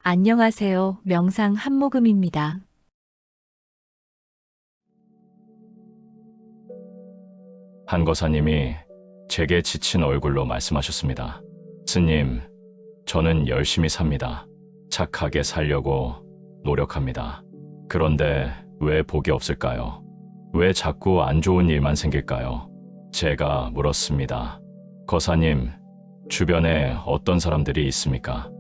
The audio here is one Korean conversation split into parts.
안녕하세요. 명상 한모금입니다. 한거사님이 제게 지친 얼굴로 말씀하셨습니다. 스님, 저는 열심히 삽니다. 착하게 살려고 노력합니다. 그런데 왜 복이 없을까요? 왜 자꾸 안 좋은 일만 생길까요? 제가 물었습니다. 거사님, 주변에 어떤 사람들이 있습니까?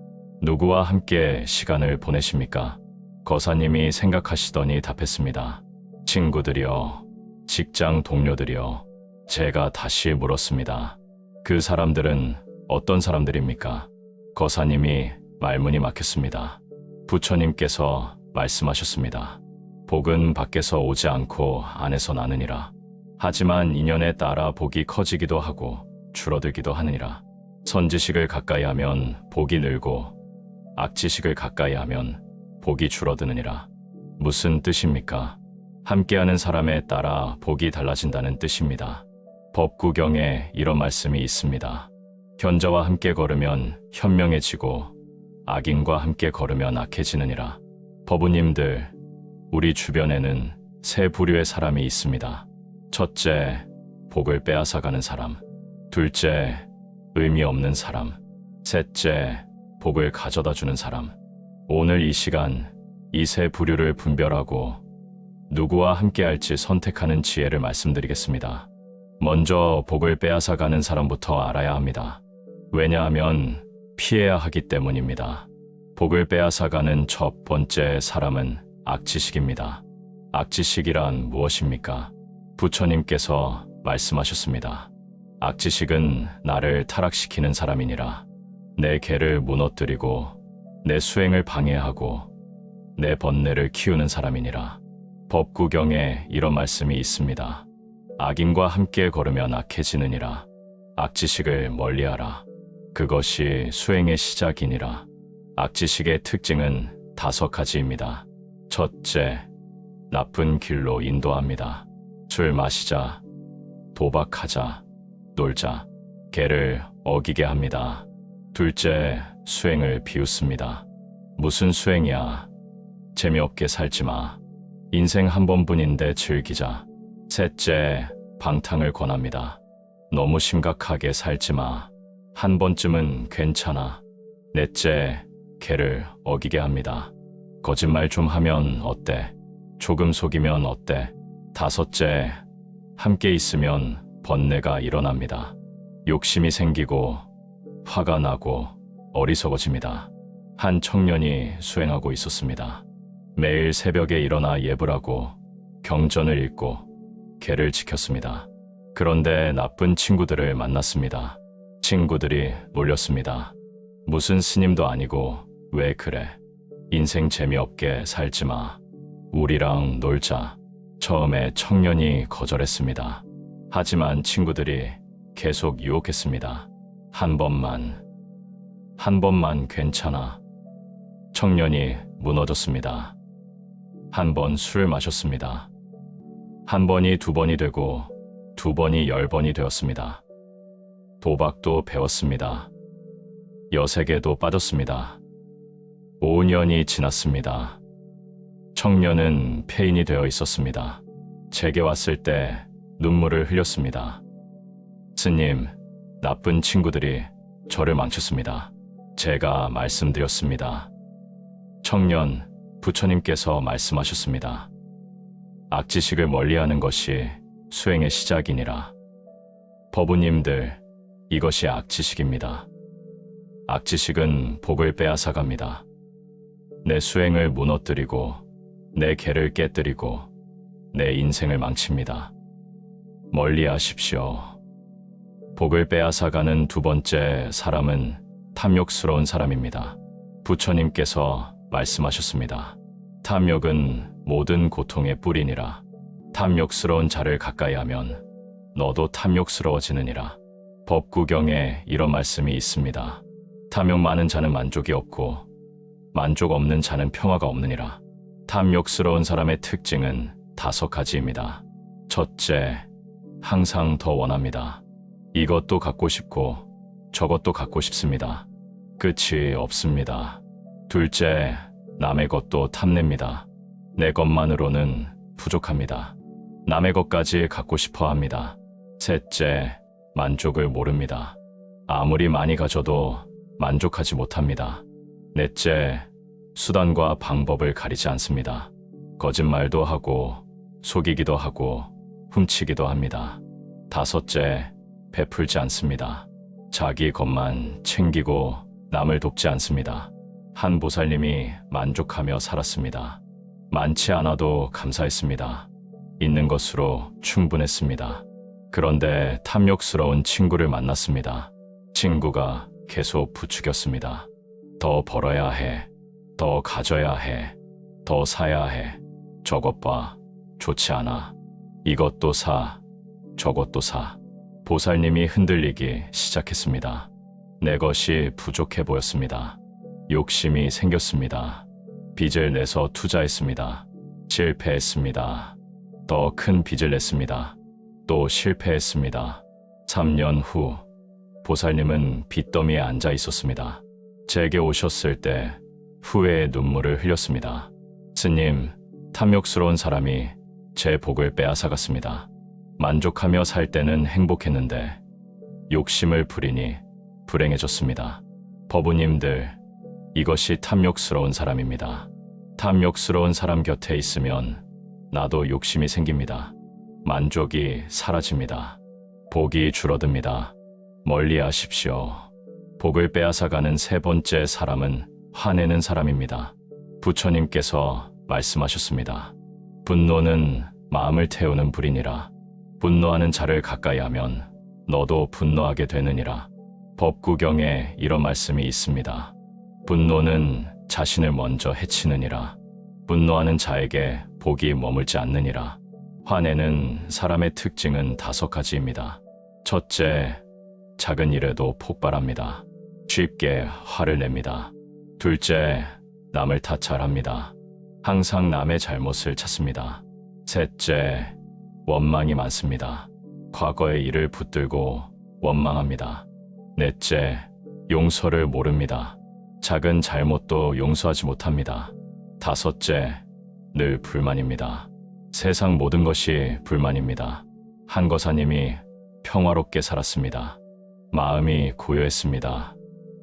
누구와 함께 시간을 보내십니까? 거사님이 생각하시더니 답했습니다. 친구들이요, 직장 동료들이요. 제가 다시 물었습니다. 그 사람들은 어떤 사람들입니까? 거사님이 말문이 막혔습니다. 부처님께서 말씀하셨습니다. 복은 밖에서 오지 않고 안에서 나느니라. 하지만 인연에 따라 복이 커지기도 하고 줄어들기도 하느니라. 선지식을 가까이 하면 복이 늘고 악지식을 가까이 하면 복이 줄어드느니라. 무슨 뜻입니까? 함께하는 사람에 따라 복이 달라진다는 뜻입니다. 법구경에 이런 말씀이 있습니다. 현자와 함께 걸으면 현명해지고 악인과 함께 걸으면 악해지느니라. 법우님들, 우리 주변에는 세 부류의 사람이 있습니다. 첫째, 복을 빼앗아가는 사람. 둘째, 의미 없는 사람. 셋째, 복을 가져다주는 사람. 오늘 이 시간 이 세 부류를 분별하고 누구와 함께할지 선택하는 지혜를 말씀드리겠습니다. 먼저 복을 빼앗아가는 사람부터 알아야 합니다. 왜냐하면 피해야 하기 때문입니다. 복을 빼앗아가는 첫 번째 사람은 악지식입니다. 악지식이란 무엇입니까? 부처님께서 말씀하셨습니다. 악지식은 나를 타락시키는 사람이니라. 내 계를 무너뜨리고 내 수행을 방해하고 내 번뇌를 키우는 사람이니라. 법구경에 이런 말씀이 있습니다. 악인과 함께 걸으면 악해지느니라. 악지식을 멀리하라. 그것이 수행의 시작이니라. 악지식의 특징은 5가지입니다. 첫째, 나쁜 길로 인도합니다. 술 마시자, 도박하자, 놀자, 계를 어기게 합니다. 둘째, 수행을 비웃습니다. 무슨 수행이야? 재미없게 살지 마. 인생 한 번뿐인데 즐기자. 셋째, 방탕을 권합니다. 너무 심각하게 살지 마. 한 번쯤은 괜찮아. 넷째, 계를 어기게 합니다. 거짓말 좀 하면 어때? 조금 속이면 어때? 다섯째, 함께 있으면 번뇌가 일어납니다. 욕심이 생기고 화가 나고 어리석어집니다. 한 청년이 수행하고 있었습니다. 매일 새벽에 일어나 예불 하고 경전을 읽고 계를 지켰습니다. 그런데 나쁜 친구들을 만났습니다. 친구들이 놀렸습니다. 무슨 스님도 아니고 왜 그래? 인생 재미없게 살지 마. 우리랑 놀자. 처음에 청년이 거절했습니다. 하지만 친구들이 계속 유혹했습니다. 한 번만 괜찮아. 청년이 무너졌습니다. 한 번 술을 마셨습니다. 한 번이 2번이 되고 2번이 10번이 되었습니다. 도박도 배웠습니다. 여색에도 빠졌습니다. 5년이 지났습니다. 청년은 폐인이 되어 있었습니다. 제게 왔을 때 눈물을 흘렸습니다. 스님, 나쁜 친구들이 저를 망쳤습니다. 제가 말씀드렸습니다. 청년, 부처님께서 말씀하셨습니다. 악지식을 멀리하는 것이 수행의 시작이니라. 법우님들, 이것이 악지식입니다. 악지식은 복을 빼앗아갑니다. 내 수행을 무너뜨리고 내 계를 깨뜨리고 내 인생을 망칩니다. 멀리하십시오. 복을 빼앗아가는 두 번째 사람은 탐욕스러운 사람입니다. 부처님께서 말씀하셨습니다. 탐욕은 모든 고통의 뿌리니라. 탐욕스러운 자를 가까이 하면 너도 탐욕스러워지느니라. 법구경에 이런 말씀이 있습니다. 탐욕 많은 자는 만족이 없고 만족 없는 자는 평화가 없느니라. 탐욕스러운 사람의 특징은 5가지입니다. 첫째, 항상 더 원합니다. 이것도 갖고 싶고 저것도 갖고 싶습니다. 끝이 없습니다. 둘째, 남의 것도 탐냅니다. 내 것만으로는 부족합니다. 남의 것까지 갖고 싶어 합니다. 셋째, 만족을 모릅니다. 아무리 많이 가져도 만족하지 못합니다. 넷째, 수단과 방법을 가리지 않습니다. 거짓말도 하고, 속이기도 하고, 훔치기도 합니다. 다섯째, 베풀지 않습니다. 자기 것만 챙기고 남을 돕지 않습니다. 한 보살님이 만족하며 살았습니다. 많지 않아도 감사했습니다. 있는 것으로 충분했습니다. 그런데 탐욕스러운 친구를 만났습니다. 친구가 계속 부추겼습니다. 더 벌어야 해. 더 가져야 해. 더 사야 해. 저것 봐. 좋지 않아. 이것도 사. 저것도 사. 보살님이 흔들리기 시작했습니다. 내 것이 부족해 보였습니다. 욕심이 생겼습니다. 빚을 내서 투자했습니다. 실패했습니다. 더 큰 빚을 냈습니다. 또 실패했습니다. 3년 후 보살님은 빚더미에 앉아 있었습니다. 제게 오셨을 때 후회의 눈물을 흘렸습니다. 스님, 탐욕스러운 사람이 제 복을 빼앗아갔습니다. 만족하며 살 때는 행복했는데 욕심을 부리니 불행해졌습니다. 법우님들, 이것이 탐욕스러운 사람입니다. 탐욕스러운 사람 곁에 있으면 나도 욕심이 생깁니다. 만족이 사라집니다. 복이 줄어듭니다. 멀리 하십시오. 복을 빼앗아가는 세 번째 사람은 화내는 사람입니다. 부처님께서 말씀하셨습니다. 분노는 마음을 태우는 불이니라. 분노하는 자를 가까이 하면 너도 분노하게 되느니라. 법구경에 이런 말씀이 있습니다. 분노는 자신을 먼저 해치느니라. 분노하는 자에게 복이 머물지 않느니라. 화내는 사람의 특징은 5가지입니다. 첫째, 작은 일에도 폭발합니다. 쉽게 화를 냅니다. 둘째, 남을 타찰합니다. 항상 남의 잘못을 찾습니다. 셋째, 원망이 많습니다. 과거의 일을 붙들고 원망합니다. 넷째, 용서를 모릅니다. 작은 잘못도 용서하지 못합니다. 다섯째, 늘 불만입니다. 세상 모든 것이 불만입니다. 한거사님이 평화롭게 살았습니다. 마음이 고요했습니다.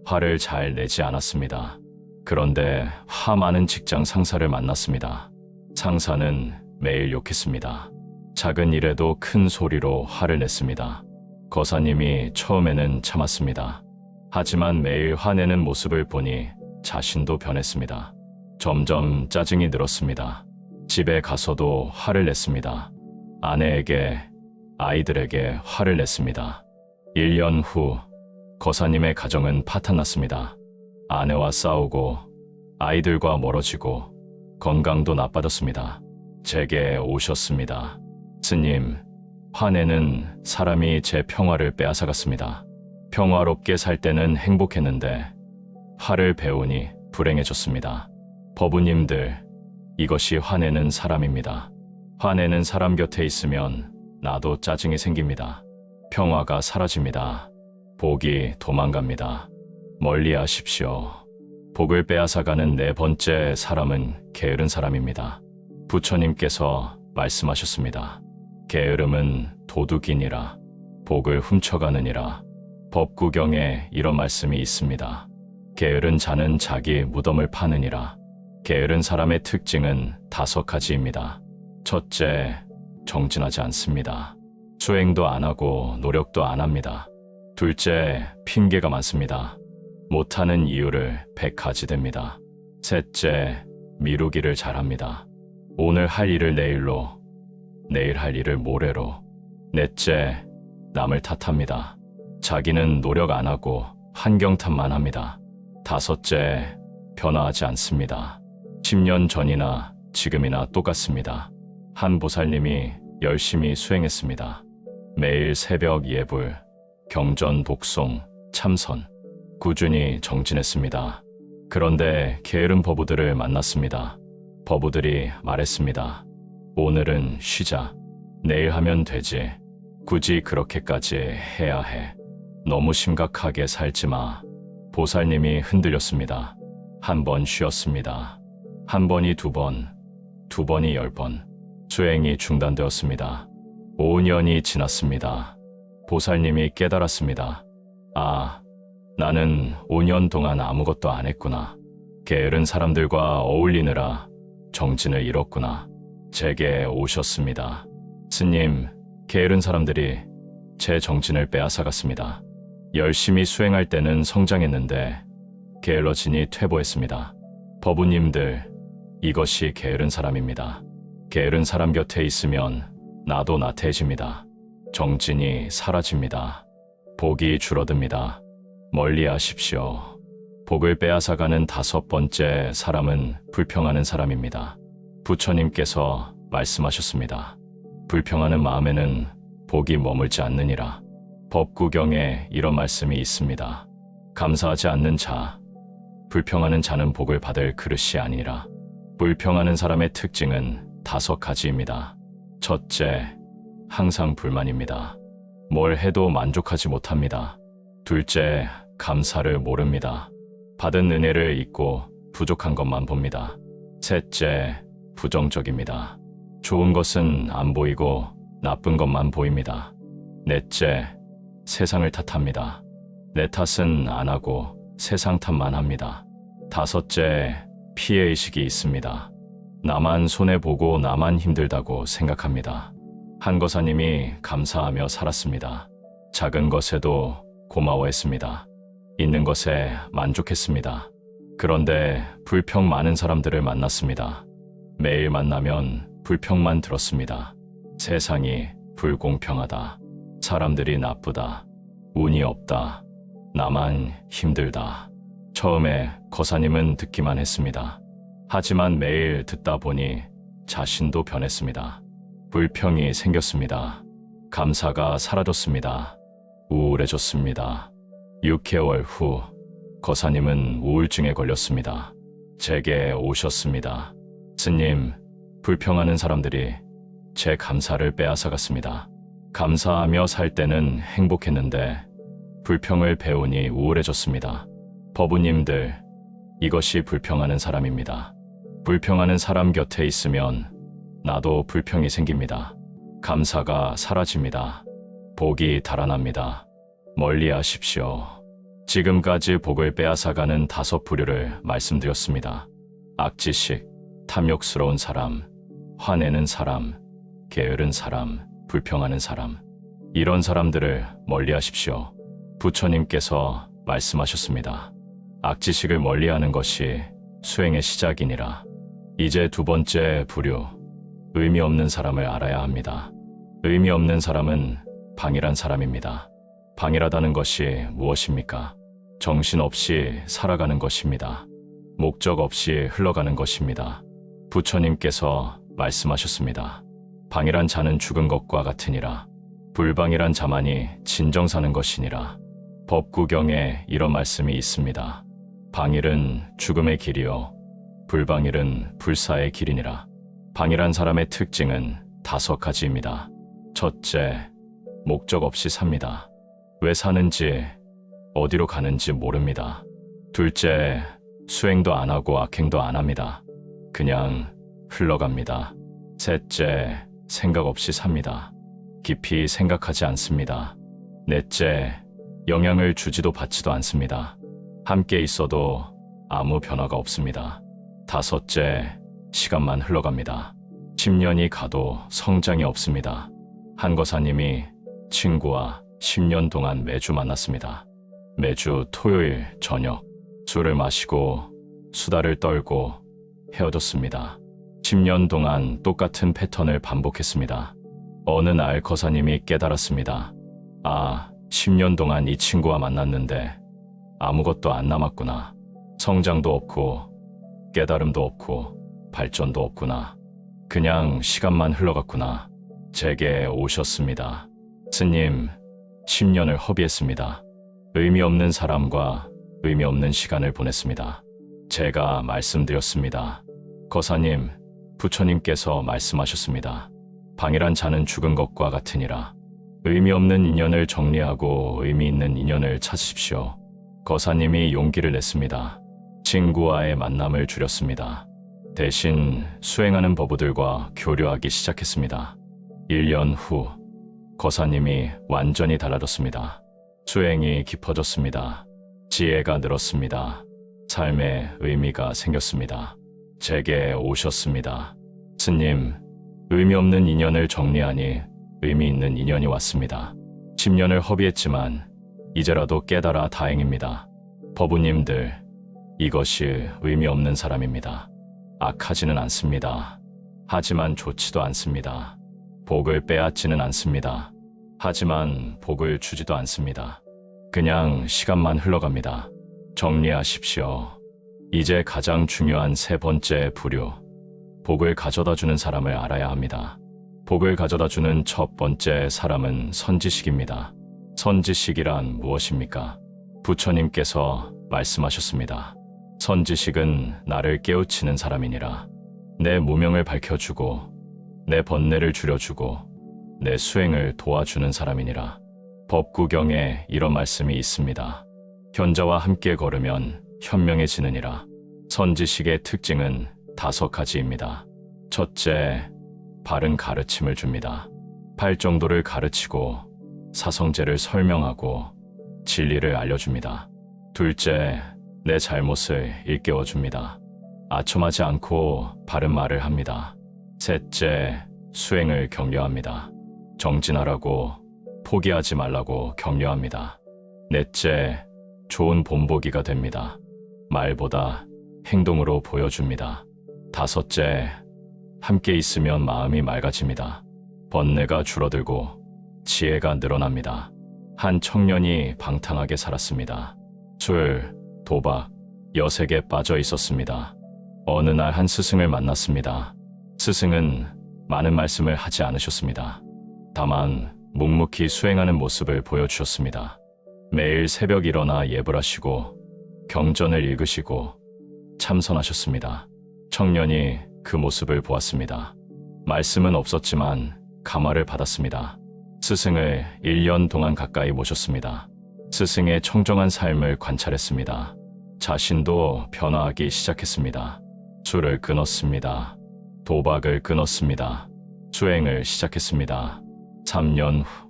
화를 잘 내지 않았습니다. 그런데 화 많은 직장 상사를 만났습니다. 상사는 매일 욕했습니다. 작은 일에도 큰 소리로 화를 냈습니다. 거사님이 처음에는 참았습니다. 하지만 매일 화내는 모습을 보니 자신도 변했습니다. 점점 짜증이 늘었습니다. 집에 가서도 화를 냈습니다. 아내에게, 아이들에게 화를 냈습니다. 1년 후 거사님의 가정은 파탄났습니다. 아내와 싸우고 아이들과 멀어지고 건강도 나빠졌습니다. 제게 오셨습니다. 스님, 화내는 사람이 제 평화를 빼앗아갔습니다. 평화롭게 살 때는 행복했는데 화를 배우니 불행해졌습니다. 법우님들, 이것이 화내는 사람입니다. 화내는 사람 곁에 있으면 나도 짜증이 생깁니다. 평화가 사라집니다. 복이 도망갑니다. 멀리 하십시오. 복을 빼앗아가는 네 번째 사람은 게으른 사람입니다. 부처님께서 말씀하셨습니다. 게으름은 도둑이니라. 복을 훔쳐가느니라. 법구경에 이런 말씀이 있습니다. 게으른 자는 자기 무덤을 파느니라. 게으른 사람의 특징은 5가지입니다. 첫째, 정진하지 않습니다. 수행도 안 하고 노력도 안 합니다. 둘째, 핑계가 많습니다. 못하는 이유를 100가지 댑니다. 셋째, 미루기를 잘합니다. 오늘 할 일을 내일로, 내일 할 일을 모레로. 넷째, 남을 탓합니다. 자기는 노력 안 하고 환경 탓만 합니다. 다섯째, 변화하지 않습니다. 10년 전이나 지금이나 똑같습니다. 한 보살님이 열심히 수행했습니다. 매일 새벽 예불, 경전 독송, 참선, 꾸준히 정진했습니다. 그런데 게으른 법우들을 만났습니다. 법우들이 말했습니다. 오늘은 쉬자. 내일 하면 되지. 굳이 그렇게까지 해야 해. 너무 심각하게 살지 마. 보살님이 흔들렸습니다. 한 번 쉬었습니다. 한 번이 두 번, 두 번이 10번. 수행이 중단되었습니다. 5년이 지났습니다. 보살님이 깨달았습니다. 아, 나는 5년 동안 아무것도 안 했구나. 게으른 사람들과 어울리느라 정진을 잃었구나. 제게 오셨습니다. 스님, 게으른 사람들이 제 정진을 빼앗아갔습니다. 열심히 수행할 때는 성장했는데 게을러지니 퇴보했습니다. 법우님들, 이것이 게으른 사람입니다. 게으른 사람 곁에 있으면 나도 나태해집니다. 정진이 사라집니다. 복이 줄어듭니다. 멀리 하십시오. 복을 빼앗아가는 5번째 사람은 불평하는 사람입니다. 부처님께서 말씀하셨습니다. 불평하는 마음에는 복이 머물지 않느니라. 법구경에 이런 말씀이 있습니다. 감사하지 않는 자, 불평하는 자는 복을 받을 그릇이 아니라. 불평하는 사람의 특징은 5가지입니다. 첫째, 항상 불만입니다. 뭘 해도 만족하지 못합니다. 둘째, 감사를 모릅니다. 받은 은혜를 잊고 부족한 것만 봅니다. 셋째, 부정적입니다. 좋은 것은 안 보이고 나쁜 것만 보입니다. 넷째, 세상을 탓합니다. 내 탓은 안 하고 세상 탓만 합니다. 다섯째, 피해의식이 있습니다. 나만 손해보고 나만 힘들다고 생각합니다. 한거사님이 감사하며 살았습니다. 작은 것에도 고마워했습니다. 있는 것에 만족했습니다. 그런데 불평 많은 사람들을 만났습니다. 매일 만나면 불평만 들었습니다. 세상이 불공평하다. 사람들이 나쁘다. 운이 없다. 나만 힘들다. 처음에 거사님은 듣기만 했습니다. 하지만 매일 듣다 보니 자신도 변했습니다. 불평이 생겼습니다. 감사가 사라졌습니다. 우울해졌습니다. 6개월 후 거사님은 우울증에 걸렸습니다. 제게 오셨습니다. 스님, 불평하는 사람들이 제 감사를 빼앗아갔습니다. 감사하며 살 때는 행복했는데 불평을 배우니 우울해졌습니다. 법우님들, 이것이 불평하는 사람입니다. 불평하는 사람 곁에 있으면 나도 불평이 생깁니다. 감사가 사라집니다. 복이 달아납니다. 멀리 하십시오. 지금까지 복을 빼앗아가는 5부류를 말씀드렸습니다. 악지식, 탐욕스러운 사람, 화내는 사람, 게으른 사람, 불평하는 사람. 이런 사람들을 멀리 하십시오. 부처님께서 말씀하셨습니다. 악지식을 멀리하는 것이 수행의 시작이니라. 이제 2번째 부류, 의미 없는 사람을 알아야 합니다. 의미 없는 사람은 방일한 사람입니다. 방일하다는 것이 무엇입니까? 정신없이 살아가는 것입니다. 목적 없이 흘러가는 것입니다. 부처님께서 말씀하셨습니다. 방일한 자는 죽은 것과 같으니라. 불방일한 자만이 진정 사는 것이니라. 법구경에 이런 말씀이 있습니다. 방일은 죽음의 길이요 불방일은 불사의 길이니라. 방일한 사람의 특징은 5가지입니다. 첫째, 목적 없이 삽니다. 왜 사는지, 어디로 가는지 모릅니다. 둘째, 수행도 안 하고 악행도 안 합니다. 그냥 흘러갑니다. 셋째, 생각 없이 삽니다. 깊이 생각하지 않습니다. 넷째, 영향을 주지도 받지도 않습니다. 함께 있어도 아무 변화가 없습니다. 다섯째, 시간만 흘러갑니다. 10년이 가도 성장이 없습니다. 한거사님이 친구와 10년 동안 매주 만났습니다. 매주 토요일 저녁 술을 마시고 수다를 떨고 헤어졌습니다. 10년 동안 똑같은 패턴을 반복했습니다. 어느 날 거사님이 깨달았습니다. 아, 10년 동안 이 친구와 만났는데 아무것도 안 남았구나. 성장도 없고 깨달음도 없고 발전도 없구나. 그냥 시간만 흘러갔구나. 제게 오셨습니다. 스님, 10년을 허비했습니다. 의미 없는 사람과 의미 없는 시간을 보냈습니다. 제가 말씀드렸습니다. 거사님, 부처님께서 말씀하셨습니다. 방일한 자는 죽은 것과 같으니라. 의미 없는 인연을 정리하고 의미 있는 인연을 찾으십시오. 거사님이 용기를 냈습니다. 친구와의 만남을 줄였습니다. 대신 수행하는 법우들과 교류하기 시작했습니다. 1년 후 거사님이 완전히 달라졌습니다. 수행이 깊어졌습니다. 지혜가 늘었습니다. 삶에 의미가 생겼습니다. 제게 오셨습니다. 스님, 의미 없는 인연을 정리하니 의미 있는 인연이 왔습니다. 10년을 허비했지만 이제라도 깨달아 다행입니다. 법우님들, 이것이 의미 없는 사람입니다. 악하지는 않습니다. 하지만 좋지도 않습니다. 복을 빼앗지는 않습니다. 하지만 복을 주지도 않습니다. 그냥 시간만 흘러갑니다. 정리하십시오. 이제 가장 중요한 세 번째 부류, 복을 가져다 주는 사람을 알아야 합니다. 복을 가져다 주는 첫 번째 사람은 선지식입니다. 선지식이란 무엇입니까? 부처님께서 말씀하셨습니다. 선지식은 나를 깨우치는 사람이니라. 내 무명을 밝혀주고 내 번뇌를 줄여주고 내 수행을 도와주는 사람이니라. 법구경에 이런 말씀이 있습니다. 현자와 함께 걸으면 현명해지느니라. 선지식의 특징은 5가지입니다. 첫째, 바른 가르침을 줍니다. 팔정도를 가르치고 사성제를 설명하고 진리를 알려줍니다. 둘째, 내 잘못을 일깨워줍니다. 아첨하지 않고 바른 말을 합니다. 셋째, 수행을 격려합니다. 정진하라고, 포기하지 말라고 격려합니다. 넷째, 좋은 본보기가 됩니다. 말보다 행동으로 보여줍니다. 다섯째, 함께 있으면 마음이 맑아집니다. 번뇌가 줄어들고 지혜가 늘어납니다. 한 청년이 방탕하게 살았습니다. 술, 도박, 여색에 빠져 있었습니다. 어느 날 한 스승을 만났습니다. 스승은 많은 말씀을 하지 않으셨습니다. 다만 묵묵히 수행하는 모습을 보여주셨습니다. 매일 새벽 일어나 예불하시고 경전을 읽으시고 참선하셨습니다. 청년이 그 모습을 보았습니다. 말씀은 없었지만 감화를 받았습니다. 스승을 1년 동안 가까이 모셨습니다. 스승의 청정한 삶을 관찰했습니다. 자신도 변화하기 시작했습니다. 술을 끊었습니다. 도박을 끊었습니다. 수행을 시작했습니다. 3년 후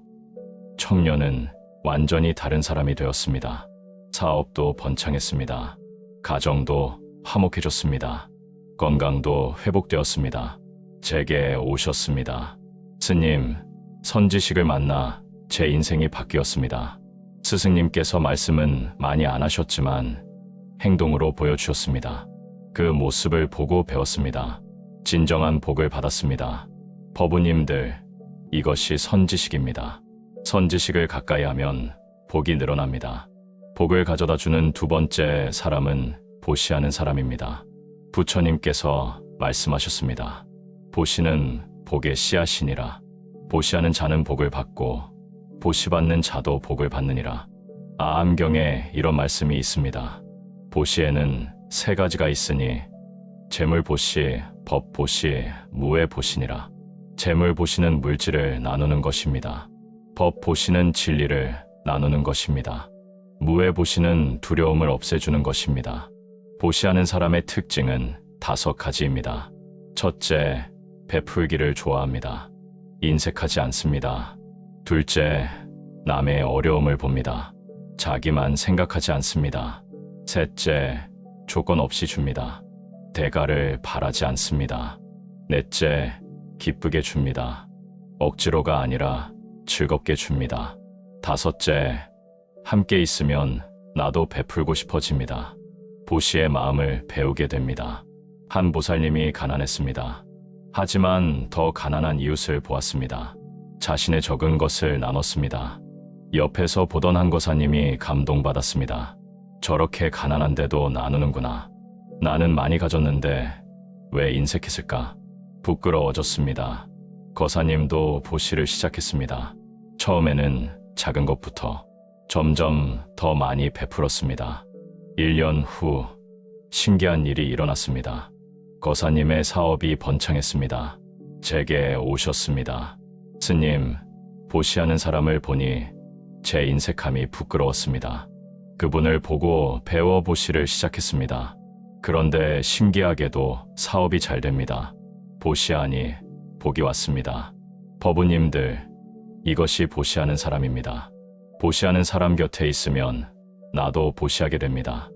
청년은 완전히 다른 사람이 되었습니다. 사업도 번창했습니다. 가정도 화목해졌습니다. 건강도 회복되었습니다. 제게 오셨습니다. 스님, 선지식을 만나 제 인생이 바뀌었습니다. 스승님께서 말씀은 많이 안 하셨지만 행동으로 보여주셨습니다. 그 모습을 보고 배웠습니다. 진정한 복을 받았습니다. 법우님들, 이것이 선지식입니다. 선지식을 가까이 하면 복이 늘어납니다. 복을 가져다 주는 두 번째 사람은 보시하는 사람입니다. 부처님께서 말씀하셨습니다. 보시는 복의 씨앗이니라. 보시하는 자는 복을 받고 보시받는 자도 복을 받느니라. 아암경에 이런 말씀이 있습니다. 보시에는 3가지가 있으니 재물보시, 법보시, 무해보시니라. 재물보시는 물질을 나누는 것입니다. 법보시는 진리를 나누는 것입니다. 무해보시는 두려움을 없애주는 것입니다. 보시하는 사람의 특징은 5가지입니다. 첫째, 베풀기를 좋아합니다. 인색하지 않습니다. 둘째, 남의 어려움을 봅니다. 자기만 생각하지 않습니다. 셋째, 조건 없이 줍니다. 대가를 바라지 않습니다. 넷째, 기쁘게 줍니다. 억지로가 아니라 즐겁게 줍니다. 다섯째, 함께 있으면 나도 베풀고 싶어집니다. 보시의 마음을 배우게 됩니다. 한 보살님이 가난했습니다. 하지만 더 가난한 이웃을 보았습니다. 자신의 적은 것을 나눴습니다. 옆에서 보던 한 거사님이 감동받았습니다. 저렇게 가난한데도 나누는구나. 나는 많이 가졌는데 왜 인색했을까? 부끄러워졌습니다. 거사님도 보시를 시작했습니다. 처음에는 작은 것부터 점점 더 많이 베풀었습니다. 1년 후 신기한 일이 일어났습니다. 거사님의 사업이 번창했습니다. 제게 오셨습니다. 스님, 보시하는 사람을 보니 제 인색함이 부끄러웠습니다. 그분을 보고 배워보시를 시작했습니다. 그런데 신기하게도 사업이 잘 됩니다. 보시하니 복이 왔습니다. 법우님들, 이것이 보시하는 사람입니다. 보시하는 사람 곁에 있으면 나도 보시하게 됩니다.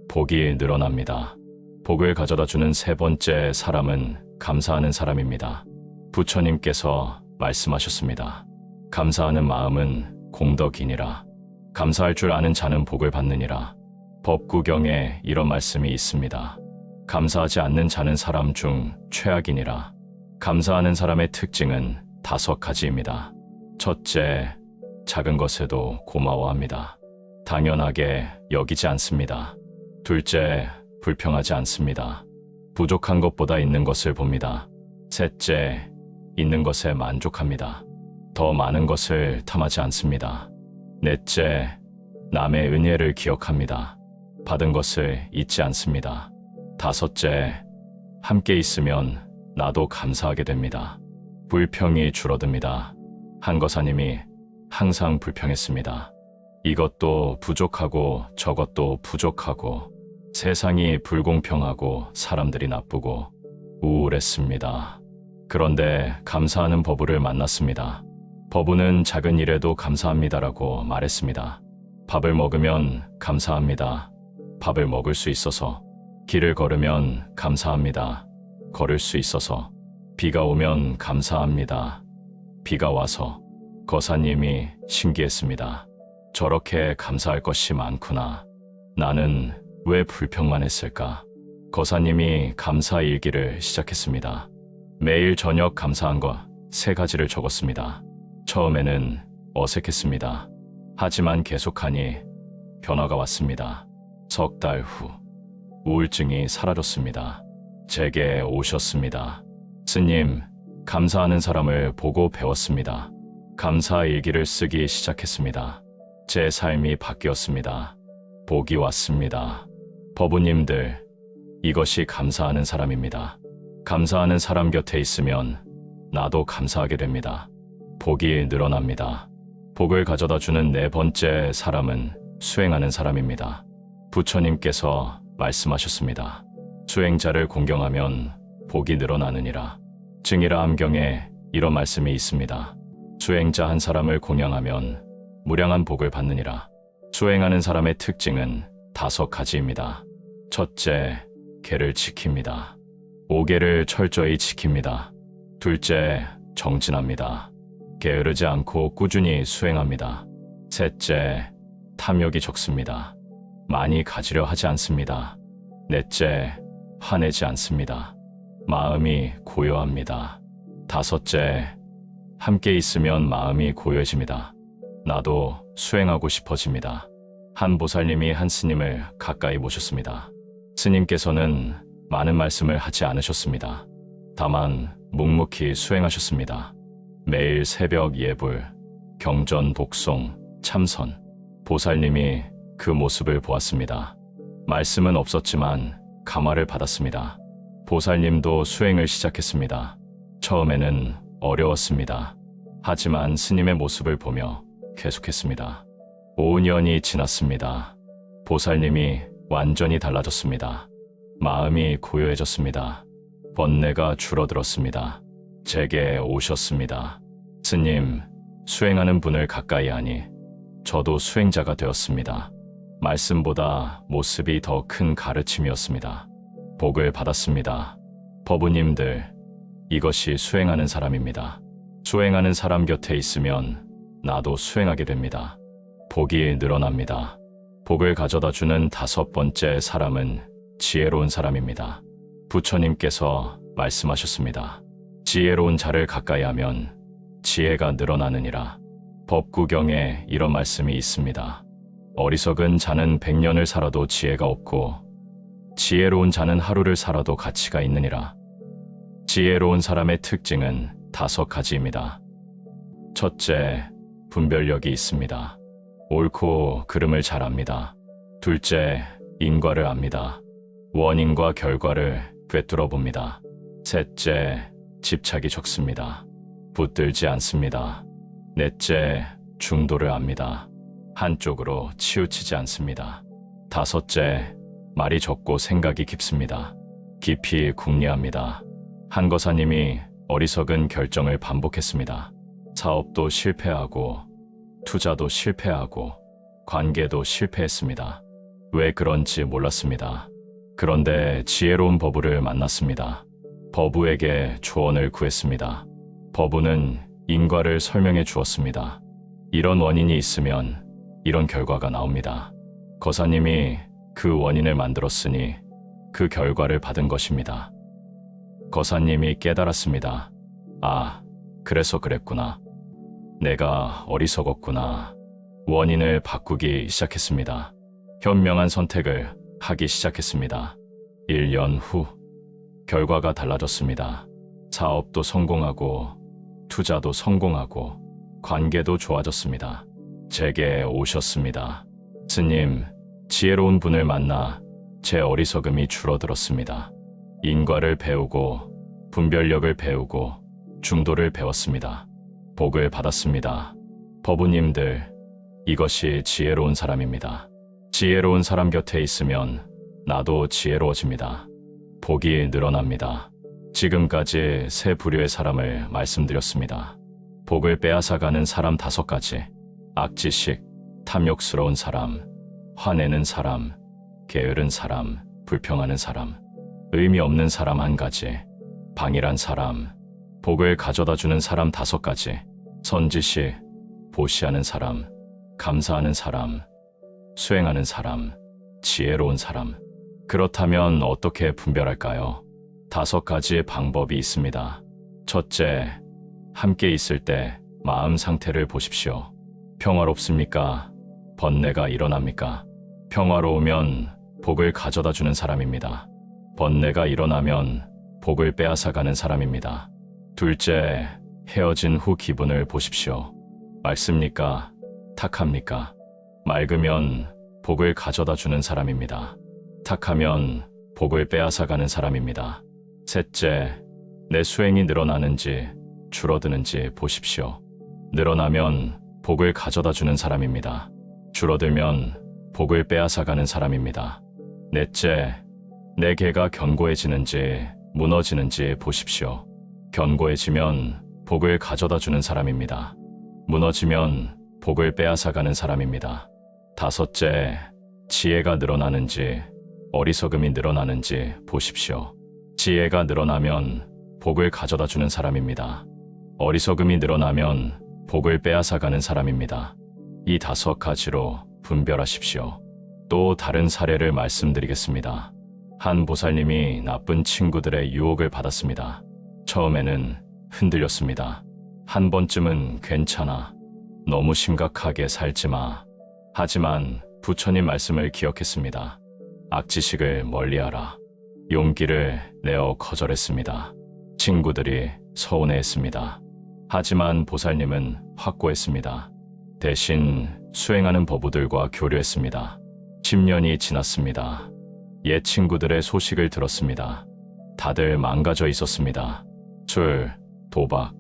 복이 늘어납니다. 복을 가져다 주는 세 번째 사람은 감사하는 사람입니다. 부처님께서 말씀하셨습니다. 감사하는 마음은 공덕이니라. 감사할 줄 아는 자는 복을 받느니라. 법구경에 이런 말씀이 있습니다. 감사하지 않는 자는 사람 중 최악이니라. 감사하는 사람의 특징은 5가지입니다. 첫째, 작은 것에도 고마워합니다. 당연하게 여기지 않습니다. 둘째, 불평하지 않습니다. 부족한 것보다 있는 것을 봅니다. 셋째, 있는 것에 만족합니다. 더 많은 것을 탐하지 않습니다. 넷째, 남의 은혜를 기억합니다. 받은 것을 잊지 않습니다. 다섯째, 함께 있으면 나도 감사하게 됩니다. 불평이 줄어듭니다. 한거사님이 항상 불평했습니다. 이것도 부족하고 저것도 부족하고 세상이 불공평하고 사람들이 나쁘고 우울했습니다. 그런데 감사하는 버부를 만났습니다. 버부는 작은 일에도 감사합니다라고 말했습니다. 밥을 먹으면 감사합니다. 밥을 먹을 수 있어서. 길을 걸으면 감사합니다. 걸을 수 있어서. 비가 오면 감사합니다. 비가 와서. 거사님이 신기했습니다. 저렇게 감사할 것이 많구나. 나는 왜 불평만 했을까? 거사님이 감사 일기를 시작했습니다. 매일 저녁 감사한 것 3가지를 적었습니다. 처음에는 어색했습니다. 하지만 계속하니 변화가 왔습니다. 3달 후 우울증이 사라졌습니다. 제게 오셨습니다. 스님, 감사하는 사람을 보고 배웠습니다. 감사 일기를 쓰기 시작했습니다. 제 삶이 바뀌었습니다. 복이 왔습니다. 법우님들, 이것이 감사하는 사람입니다. 감사하는 사람 곁에 있으면 나도 감사하게 됩니다. 복이 늘어납니다. 복을 가져다 주는 4번째 사람은 수행하는 사람입니다. 부처님께서 말씀하셨습니다. 수행자를 공경하면 복이 늘어나느니라. 증이라 함경에 이런 말씀이 있습니다. 수행자 한 사람을 공양하면 무량한 복을 받느니라. 수행하는 사람의 특징은 5가지입니다. 첫째, 계를 지킵니다. 5계를 철저히 지킵니다. 둘째, 정진합니다. 게으르지 않고 꾸준히 수행합니다. 셋째, 탐욕이 적습니다. 많이 가지려 하지 않습니다. 넷째, 화내지 않습니다. 마음이 고요합니다. 다섯째, 함께 있으면 마음이 고요해집니다. 나도 수행하고 싶어집니다. 한 보살님이 한 스님을 가까이 모셨습니다. 스님께서는 많은 말씀을 하지 않으셨습니다. 다만 묵묵히 수행하셨습니다. 매일 새벽 예불, 경전 복송, 참선. 보살님이 그 모습을 보았습니다. 말씀은 없었지만 감화를 받았습니다. 보살님도 수행을 시작했습니다. 처음에는 어려웠습니다. 하지만 스님의 모습을 보며 계속했습니다. 5년이 지났습니다. 보살님이 완전히 달라졌습니다. 마음이 고요해졌습니다. 번뇌가 줄어들었습니다. 제게 오셨습니다. 스님, 수행하는 분을 가까이 하니 저도 수행자가 되었습니다. 말씀보다 모습이 더 큰 가르침이었습니다. 복을 받았습니다. 법우님들, 이것이 수행하는 사람입니다. 수행하는 사람 곁에 있으면 나도 수행하게 됩니다. 복이 늘어납니다. 복을 가져다 주는 5번째 사람은 지혜로운 사람입니다. 부처님께서 말씀하셨습니다. 지혜로운 자를 가까이 하면 지혜가 늘어나느니라. 법구경에 이런 말씀이 있습니다. 어리석은 자는 100년을 살아도 지혜가 없고 지혜로운 자는 하루를 살아도 가치가 있느니라. 지혜로운 사람의 특징은 5가지입니다. 첫째, 분별력이 있습니다. 옳고 그름을 잘 압니다. 둘째, 인과를 압니다. 원인과 결과를 꿰뚫어 봅니다. 셋째, 집착이 적습니다. 붙들지 않습니다. 넷째, 중도를 압니다. 한쪽으로 치우치지 않습니다. 다섯째, 말이 적고 생각이 깊습니다. 깊이 궁리합니다. 한 거사님이 어리석은 결정을 반복했습니다. 사업도 실패하고 투자도 실패하고 관계도 실패했습니다. 왜 그런지 몰랐습니다. 그런데 지혜로운 버부를 만났습니다. 버부에게 조언을 구했습니다. 버부는 인과를 설명해 주었습니다. 이런 원인이 있으면 이런 결과가 나옵니다. 거사님이 그 원인을 만들었으니 그 결과를 받은 것입니다. 거사님이 깨달았습니다. 아, 그래서 그랬구나. 내가 어리석었구나. 원인을 바꾸기 시작했습니다. 현명한 선택을 하기 시작했습니다. 1년 후 결과가 달라졌습니다. 사업도 성공하고 투자도 성공하고 관계도 좋아졌습니다. 제게 오셨습니다. 스님, 지혜로운 분을 만나 제 어리석음이 줄어들었습니다. 인과를 배우고 분별력을 배우고 중도를 배웠습니다. 복을 받았습니다. 버부님들, 이것이 지혜로운 사람입니다. 지혜로운 사람 곁에 있으면 나도 지혜로워집니다. 복이 늘어납니다. 지금까지 세 부류의 사람을 말씀드렸습니다. 복을 빼앗아가는 사람 5가지, 악지식, 탐욕스러운 사람, 화내는 사람, 게으른 사람, 불평하는 사람, 의미 없는 사람 1가지, 방일한 사람, 복을 가져다주는 사람 5가지, 선지식, 보시하는 사람, 감사하는 사람, 수행하는 사람, 지혜로운 사람. 그렇다면 어떻게 분별할까요? 5가지의 방법이 있습니다. 첫째, 함께 있을 때 마음 상태를 보십시오. 평화롭습니까? 번뇌가 일어납니까? 평화로우면 복을 가져다 주는 사람입니다. 번뇌가 일어나면 복을 빼앗아가는 사람입니다. 둘째, 헤어진 후 기분을 보십시오. 맑습니까? 탁합니까? 맑으면 복을 가져다 주는 사람입니다. 탁하면 복을 빼앗아가는 사람입니다. 셋째, 내 수행이 늘어나는지 줄어드는지 보십시오. 늘어나면 복을 가져다 주는 사람입니다. 줄어들면 복을 빼앗아가는 사람입니다. 넷째, 내 개가 견고해지는지 무너지는지 보십시오. 견고해지면 복을 가져다 주는 사람입니다. 무너지면 복을 빼앗아가는 사람입니다. 다섯째, 지혜가 늘어나는지 어리석음이 늘어나는지 보십시오. 지혜가 늘어나면 복을 가져다 주는 사람입니다. 어리석음이 늘어나면 복을 빼앗아가는 사람입니다. 이 5가지로 분별하십시오. 또 다른 사례를 말씀드리겠습니다. 한 보살님이 나쁜 친구들의 유혹을 받았습니다. 처음에는 흔들렸습니다. 한 번쯤은 괜찮아. 너무 심각하게 살지 마. 하지만 부처님 말씀을 기억했습니다. 악지식을 멀리하라. 용기를 내어 거절했습니다. 친구들이 서운해했습니다. 하지만 보살님은 확고했습니다. 대신 수행하는 버부들과 교류했습니다. 10년이 지났습니다. 옛 친구들의 소식을 들었습니다. 다들 망가져 있었습니다. 술, 도박,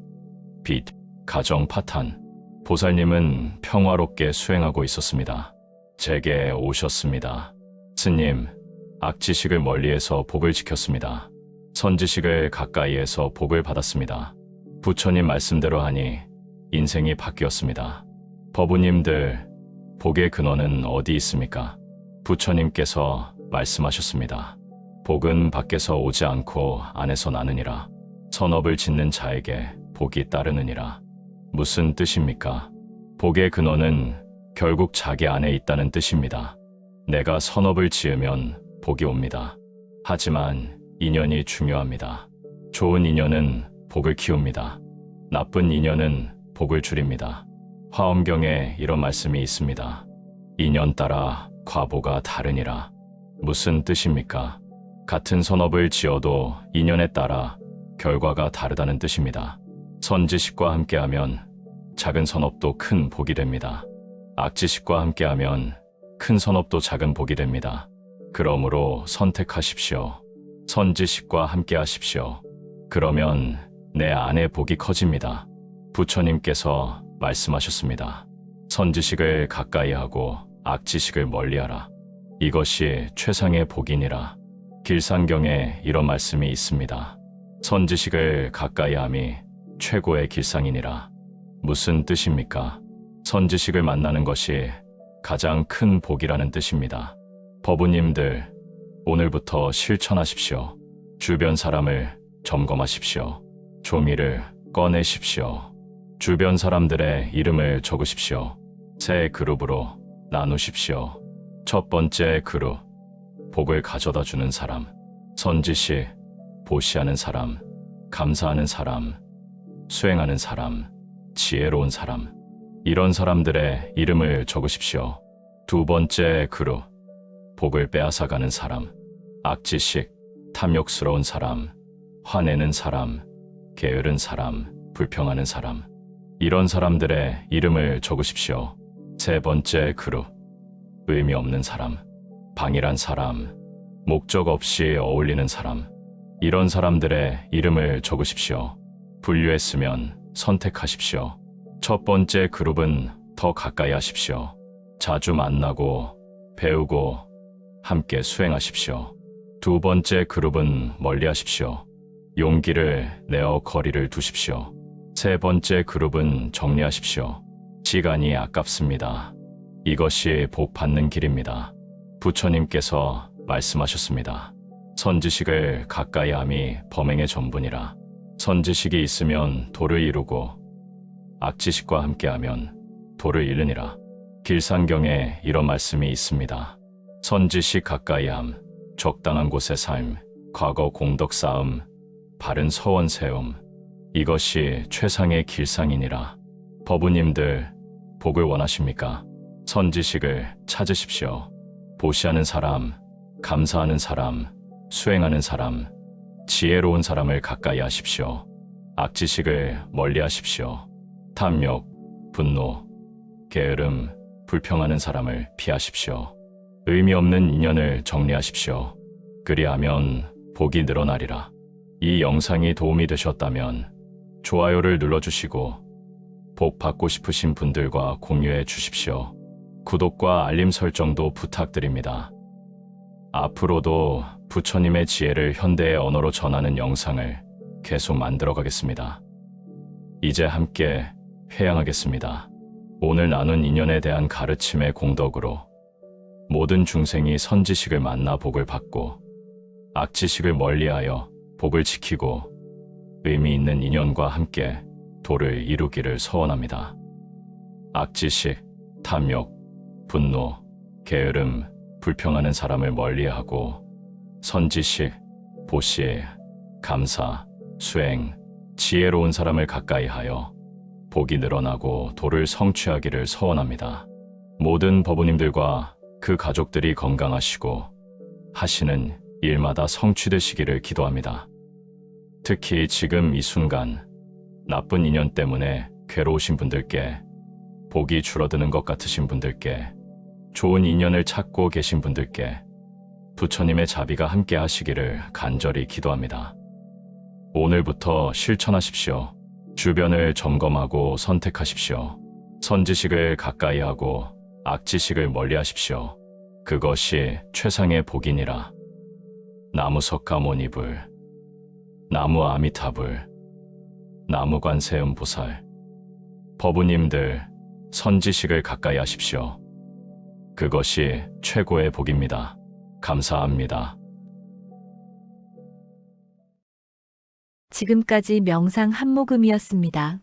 빚, 가정 파탄. 보살님은 평화롭게 수행하고 있었습니다. 제게 오셨습니다. 스님, 악지식을 멀리해서 복을 지켰습니다. 선지식을 가까이에서 복을 받았습니다. 부처님 말씀대로 하니 인생이 바뀌었습니다. 버부님들, 복의 근원은 어디 있습니까? 부처님께서 말씀하셨습니다. 복은 밖에서 오지 않고 안에서 나느니라. 선업을 짓는 자에게 복이 따르느니라. 무슨 뜻입니까? 복의 근원은 결국 자기 안에 있다는 뜻입니다. 내가 선업을 지으면 복이 옵니다. 하지만 인연이 중요합니다. 좋은 인연은 복을 키웁니다. 나쁜 인연은 복을 줄입니다. 화엄경에 이런 말씀이 있습니다. 인연 따라 과보가 다르니라. 무슨 뜻입니까? 같은 선업을 지어도 인연에 따라 결과가 다르다는 뜻입니다. 선지식과 함께하면 작은 선업도 큰 복이 됩니다. 악지식과 함께하면 큰 선업도 작은 복이 됩니다. 그러므로 선택하십시오. 선지식과 함께하십시오. 그러면 내 안의 복이 커집니다. 부처님께서 말씀하셨습니다. 선지식을 가까이 하고 악지식을 멀리하라. 이것이 최상의 복이니라. 길상경에 이런 말씀이 있습니다. 선지식을 가까이 함이 최고의 길상이니라. 무슨 뜻입니까? 선지식을 만나는 것이 가장 큰 복이라는 뜻입니다. 법우님들, 오늘부터 실천하십시오. 주변 사람을 점검하십시오. 종이를 꺼내십시오. 주변 사람들의 이름을 적으십시오. 세 그룹으로 나누십시오. 첫 번째 그룹, 복을 가져다 주는 사람, 선지식, 보시하는 사람, 감사하는 사람, 수행하는 사람, 지혜로운 사람, 이런 사람들의 이름을 적으십시오. 두 번째 그룹, 복을 빼앗아가는 사람, 악지식, 탐욕스러운 사람, 화내는 사람, 게으른 사람, 불평하는 사람, 이런 사람들의 이름을 적으십시오. 세 번째 그룹, 의미 없는 사람, 방일한 사람, 목적 없이 어울리는 사람, 이런 사람들의 이름을 적으십시오. 분류했으면 선택하십시오. 첫 번째 그룹은 더 가까이 하십시오. 자주 만나고 배우고 함께 수행하십시오. 두 번째 그룹은 멀리 하십시오. 용기를 내어 거리를 두십시오. 세 번째 그룹은 정리하십시오. 시간이 아깝습니다. 이것이 복 받는 길입니다. 부처님께서 말씀하셨습니다. 선지식을 가까이 함이 범행의 전분이라. 선지식이 있으면 도를 이루고 악지식과 함께하면 도를 잃으니라. 길상경에 이런 말씀이 있습니다. 선지식 가까이함, 적당한 곳의 삶, 과거 공덕 쌓음, 바른 서원 세움, 이것이 최상의 길상이니라. 법우님들, 복을 원하십니까? 선지식을 찾으십시오. 보시하는 사람, 감사하는 사람, 수행하는 사람, 지혜로운 사람을 가까이 하십시오. 악지식을 멀리 하십시오. 탐욕, 분노, 게으름, 불평하는 사람을 피하십시오. 의미 없는 인연을 정리하십시오. 그리하면 복이 늘어나리라. 이 영상이 도움이 되셨다면 좋아요를 눌러주시고 복 받고 싶으신 분들과 공유해 주십시오. 구독과 알림 설정도 부탁드립니다. 앞으로도 부처님의 지혜를 현대의 언어로 전하는 영상을 계속 만들어 가겠습니다. 이제 함께 회양하겠습니다. 오늘 나눈 인연에 대한 가르침의 공덕으로 모든 중생이 선지식을 만나 복을 받고 악지식을 멀리하여 복을 지키고 의미 있는 인연과 함께 도를 이루기를 소원합니다. 악지식, 탐욕, 분노, 게으름, 불평하는 사람을 멀리하고 선지식, 보시, 감사, 수행, 지혜로운 사람을 가까이하여 복이 늘어나고 도를 성취하기를 소원합니다. 모든 법우님들과 그 가족들이 건강하시고 하시는 일마다 성취되시기를 기도합니다. 특히 지금 이 순간 나쁜 인연 때문에 괴로우신 분들께, 복이 줄어드는 것 같으신 분들께, 좋은 인연을 찾고 계신 분들께 부처님의 자비가 함께 하시기를 간절히 기도합니다. 오늘부터 실천하십시오. 주변을 점검하고 선택하십시오. 선지식을 가까이 하고 악지식을 멀리 하십시오. 그것이 최상의 복이니라. 나무 석가모니불, 나무 아미타불, 나무 관세음보살. 법우님들, 선지식을 가까이 하십시오. 그것이 최고의 복입니다. 감사합니다. 지금까지 명상 한모금이었습니다.